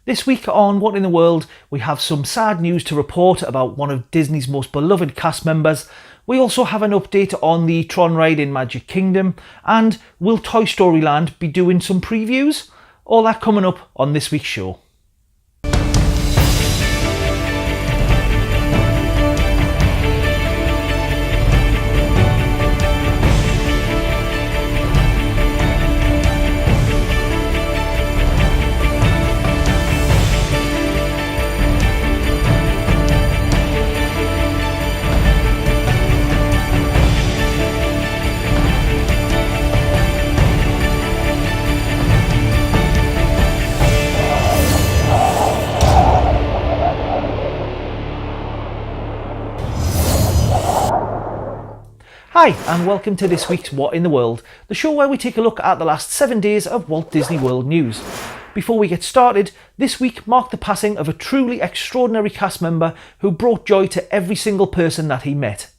This week on What in the World, we have some sad news to report about one of Disney's most beloved cast members. We also have an update on the Tron ride in Magic Kingdom, and will Toy Story Land be doing some previews? All that coming up on this week's show. Hi and welcome to this week's What in the World, the show where we take a look at the last 7 days of Walt Disney World news. Before we get started, this week marked the passing of a truly extraordinary cast member who brought joy to every single person that he met.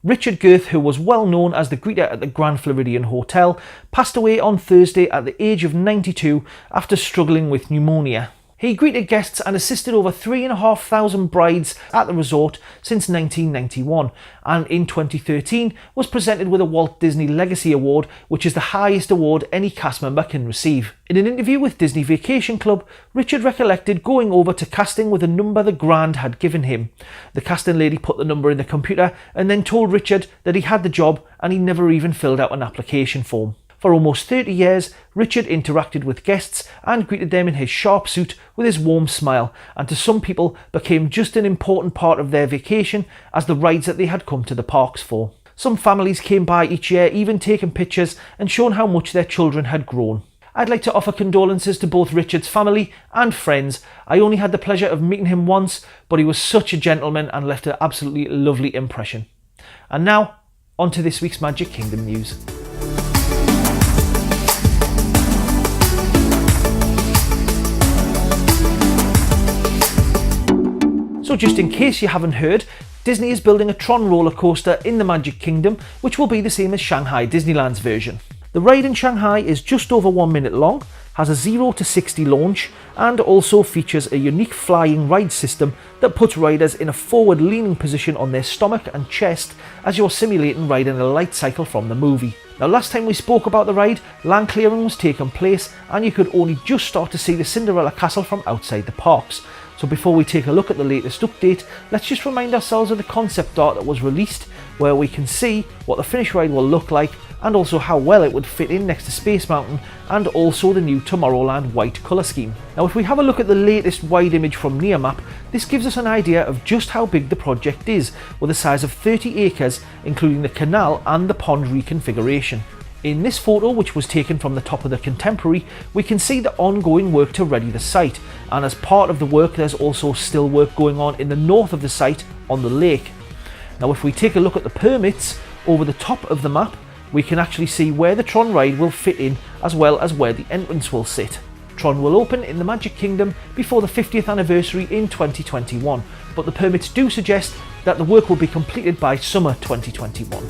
Richard Guth, who was well known as the greeter at the Grand Floridian Hotel, passed away on Thursday at the age of 92 after struggling with pneumonia. He greeted guests and assisted over 3,500 brides at the resort since 1991, and in 2013 was presented with a Walt Disney Legacy Award, which is the highest award any cast member can receive. In an interview with Disney Vacation Club, Richard recollected going over to casting with a number the Grand had given him. The casting lady put the number in the computer and then told Richard that he had the job and he never even filled out an application form. For almost 30 years, Richard interacted with guests and greeted them in his sharp suit with his warm smile, and to some people became just an important part of their vacation as the rides that they had come to the parks for. Some families came by each year, even taking pictures and showing how much their children had grown. I'd like to offer condolences to both Richard's family and friends. I only had the pleasure of meeting him once, but he was such a gentleman and left an absolutely lovely impression. And now, on to this week's Magic Kingdom news. So just in case you haven't heard, Disney is building a Tron roller coaster in the Magic Kingdom, which will be the same as Shanghai Disneyland's version. The ride in Shanghai is just over 1 minute long, has a 0 to 60 launch, and also features a unique flying ride system that puts riders in a forward leaning position on their stomach and chest as you're simulating riding a light cycle from the movie. Now, last time we spoke about the ride, land clearing was taking place and you could only just start to see the Cinderella Castle from outside the parks. So before we take a look at the latest update, let's just remind ourselves of the concept art that was released, where we can see what the finished ride will look like and also how well it would fit in next to Space Mountain, and also the new Tomorrowland white colour scheme. Now if we have a look at the latest wide image from Nearmap, this gives us an idea of just how big the project is, with a size of 30 acres including the canal and the pond reconfiguration. In this photo, which was taken from the top of the Contemporary, we can see the ongoing work to ready the site, and as part of the work there's also still work going on in the north of the site on the lake. Now if we take a look at the permits over the top of the map, we can actually see where the Tron ride will fit in as well as where the entrance will sit. Tron will open in the Magic Kingdom before the 50th anniversary in 2021, but the permits do suggest that the work will be completed by summer 2021.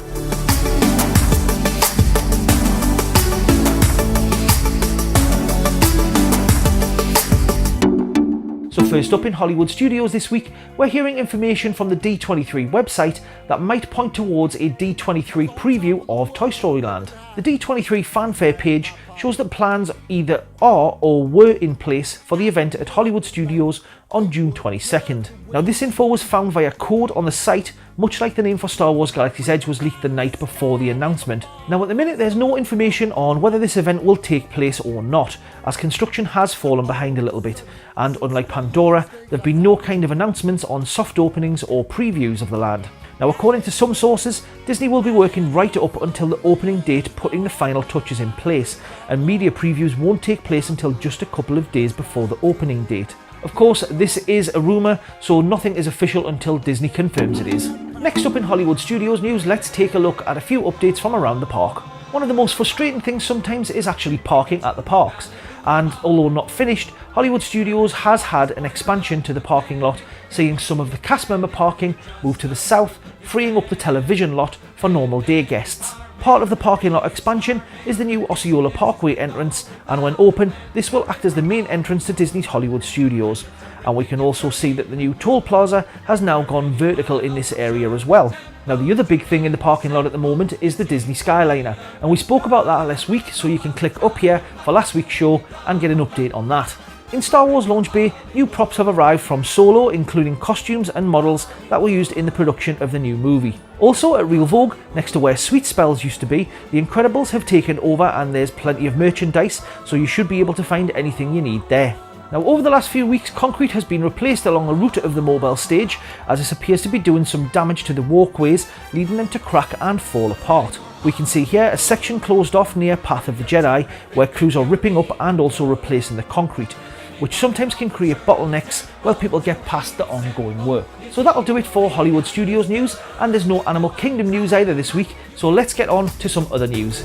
So first up in Hollywood Studios this week, we're hearing information from the D23 website that might point towards a D23 preview of Toy Story Land. The D23 fanfare page shows that plans either are or were in place for the event at Hollywood Studios on June 22nd. Now this info was found via code on the site, much like the name for Star Wars Galaxy's Edge was leaked the night before the announcement. Now at the minute there's no information on whether this event will take place or not, as construction has fallen behind a little bit, and unlike Pandora, there have been no kind of announcements on soft openings or previews of the land. Now according to some sources, Disney will be working right up until the opening date, putting the final touches in place, and media previews won't take place until just a couple of days before the opening date. Of course, this is a rumour, so nothing is official until Disney confirms it is. Next up in Hollywood Studios news, let's take a look at a few updates from around the park. One of the most frustrating things sometimes is actually parking at the parks, and although not finished, Hollywood Studios has had an expansion to the parking lot, seeing some of the cast member parking move to the south, freeing up the television lot for normal day guests. Part of the parking lot expansion is the new Osceola Parkway entrance, and when open, this will act as the main entrance to Disney's Hollywood Studios. And we can also see that the new toll plaza has now gone vertical in this area as well. Now the other big thing in the parking lot at the moment is the Disney Skyliner, and we spoke about that last week, so you can click up here for last week's show and get an update on that. In Star Wars Launch Bay, new props have arrived from Solo, including costumes and models that were used in the production of the new movie. Also at Real Vogue, next to where Sweet Spells used to be, the Incredibles have taken over and there's plenty of merchandise, so you should be able to find anything you need there. Now over the last few weeks, concrete has been replaced along the route of the mobile stage, as this appears to be doing some damage to the walkways, leading them to crack and fall apart. We can see here a section closed off near Path of the Jedi, where crews are ripping up and also replacing the concrete, which sometimes can create bottlenecks while people get past the ongoing work. So that'll do it for Hollywood Studios news, and there's no Animal Kingdom news either this week, so let's get on to some other news.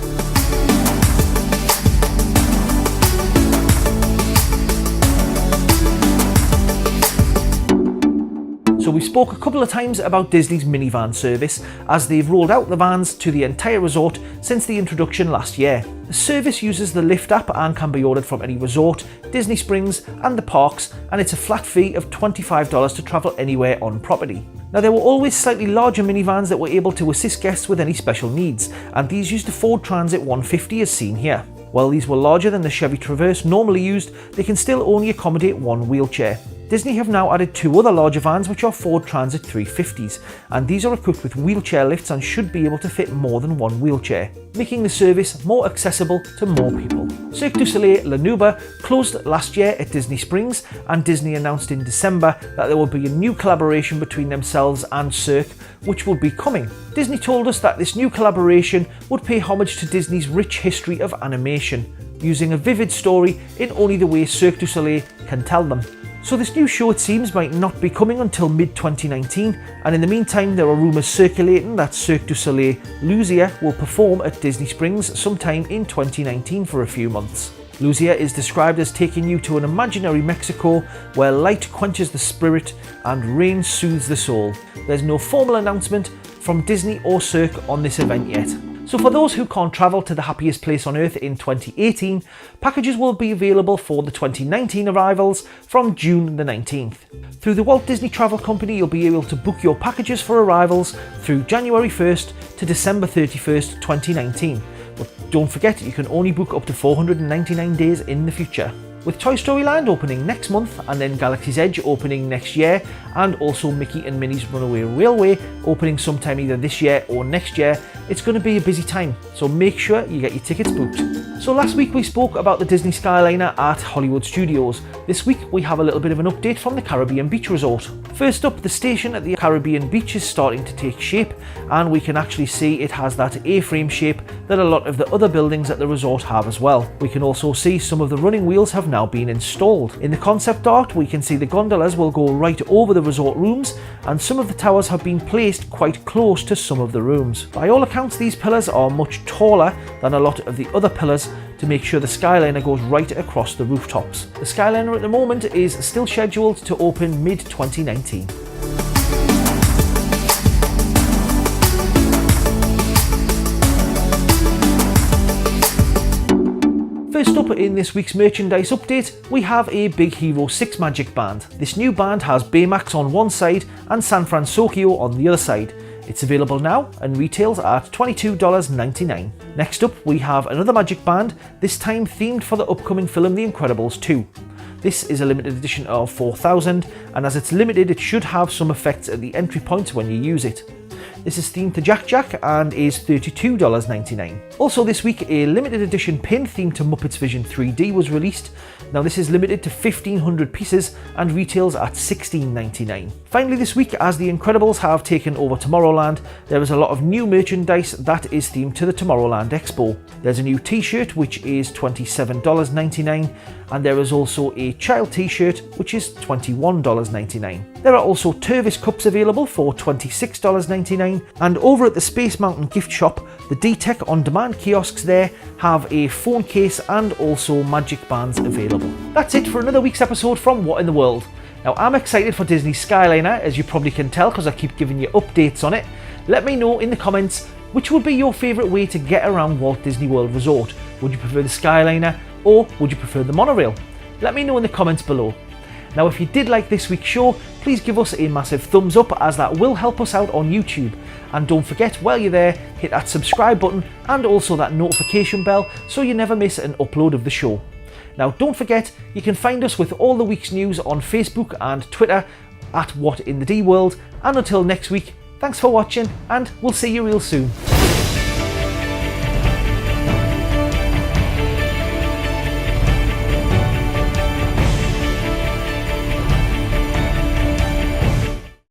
So we spoke a couple of times about Disney's minivan service, as they've rolled out the vans to the entire resort since the introduction last year. The service uses the Lyft app and can be ordered from any resort, Disney Springs and the parks, and it's a flat fee of $25 to travel anywhere on property. Now there were always slightly larger minivans that were able to assist guests with any special needs, and these used the Ford Transit 150 as seen here. While these were larger than the Chevy Traverse normally used, they can still only accommodate one wheelchair. Disney have now added two other larger vans, which are Ford Transit 350s, and these are equipped with wheelchair lifts and should be able to fit more than one wheelchair, making the service more accessible to more people. Cirque du Soleil La Nouba closed last year at Disney Springs, and Disney announced in December that there would be a new collaboration between themselves and Cirque, which would be coming. Disney told us that this new collaboration would pay homage to Disney's rich history of animation, using a vivid story in only the way Cirque du Soleil can tell them. So this new show, it seems, might not be coming until mid-2019, and in the meantime there are rumours circulating that Cirque du Soleil Lucia will perform at Disney Springs sometime in 2019 for a few months. Lucia is described as taking you to an imaginary Mexico where light quenches the spirit and rain soothes the soul. There's no formal announcement from Disney or Cirque on this event yet. So for those who can't travel to the happiest place on earth in 2018, packages will be available for the 2019 arrivals from June the 19th. Through the Walt Disney Travel Company, you'll be able to book your packages for arrivals through January 1st to December 31st, 2019. But don't forget, you can only book up to 499 days in the future. With Toy Story Land opening next month, and then Galaxy's Edge opening next year, and also Mickey and Minnie's Runaway Railway opening sometime either this year or next year, it's going to be a busy time, so make sure you get your tickets booked. So last week we spoke about the Disney Skyliner at Hollywood Studios. This week we have a little bit of an update from the Caribbean Beach Resort. First up, the station at the Caribbean Beach is starting to take shape, and we can actually see it has that A-frame shape that a lot of the other buildings at the resort have as well. We can also see some of the running wheels have now been installed. In the concept art, we can see the gondolas will go right over the resort rooms, and some of the towers have been placed quite close to some of the rooms. By all accounts, these pillars are much taller than a lot of the other pillars to make sure the Skyliner goes right across the rooftops. The Skyliner at the moment is still scheduled to open mid-2019. First up in this week's merchandise update, we have a Big Hero 6 Magic Band. This new band has Baymax on one side and San Francisco on the other side. It's available now and retails at $22.99. Next up, we have another Magic Band, this time themed for the upcoming film The Incredibles 2. This is a limited edition of 4,000, and as it's limited, it should have some effects at the entry points when you use it. This is themed to Jack Jack and is $32.99. Also this week, a limited edition pin themed to Muppets Vision 3D was released. Now this is limited to 1,500 pieces and retails at $16.99. Finally this week, as the Incredibles have taken over Tomorrowland, there is a lot of new merchandise that is themed to the Tomorrowland Expo. There's a new t-shirt which is $27.99, and there is also a child t-shirt which is $21.99. There are also Tervis cups available for $26.99, and over at the Space Mountain gift shop, the D-Tech on-demand kiosks there have a phone case and also magic bands available. That's it for another week's episode from What in the World. Now I'm excited for Disney's Skyliner, as you probably can tell because I keep giving you updates on it. Let me know in the comments, Which would be your favourite way to get around Walt Disney World Resort? Would you prefer the Skyliner or would you prefer the monorail? Let me know in the comments below. Now if you did like this week's show, please give us a massive thumbs up as that will help us out on YouTube. And don't forget, while you're there, hit that subscribe button and also that notification bell so you never miss an upload of the show. Now don't forget, you can find us with all the week's news on Facebook and Twitter at What in the D World. And until next week, thanks for watching and we'll see you real soon.